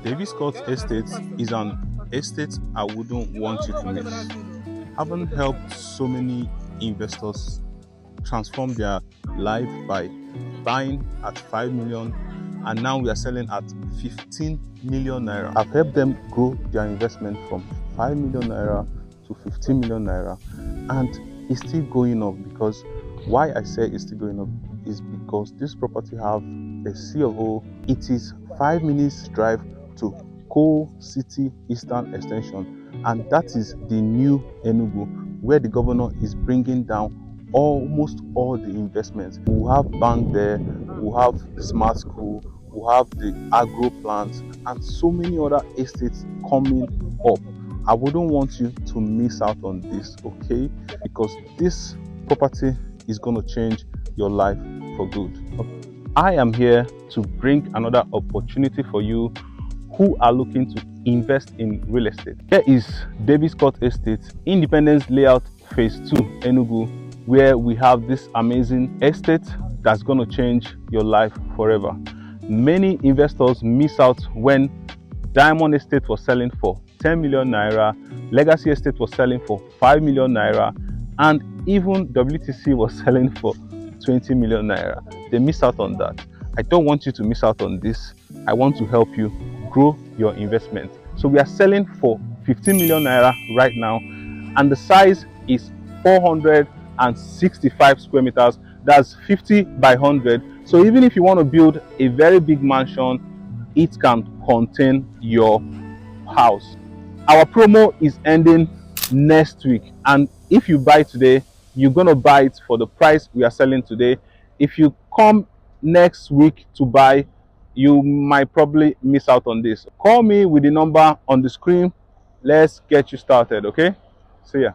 Davis Court Estate is an estate I wouldn't want you to miss. Haven't helped so many investors transform their life by buying at 5 million, and now we are selling at 15 million naira. I've helped them grow their investment from 5 million naira to 15 million naira, and it's still going up. Because why I say it's still going up is because this property have a C of O. It is 5 minutes drive to Coal City Eastern Extension, and that is the new Enugu, where the governor is bringing down almost all the investments. We'll have bank there, we'll have the smart school, we'll have the agro plants, and so many other estates coming up. I wouldn't want you to miss out on this, okay? Because this property is going to change your life for good. I am here to bring another opportunity for you who are looking to invest in real estate. Here is Davis Court Estate, Independence Layout Phase 2, Enugu, where we have this amazing estate that's going to change your life forever. Many investors miss out when Diamond Estate was selling for 10 million naira, Legacy Estate was selling for 5 million naira, and even WTC was selling for 20 million naira. They miss out on that. I don't want you to miss out on this. I want to help you grow your investment. So we are selling for 15 million naira right now, and the size is 465 square meters. That's 50 by 100. So even if you want to build a very big mansion, it can contain your house. Our promo is ending next week, and if you buy today, you're going to buy it for the price we are selling today. If you come next week to buy, you might probably miss out on this. Call me with the number on the screen. Let's get you started, okay? See ya.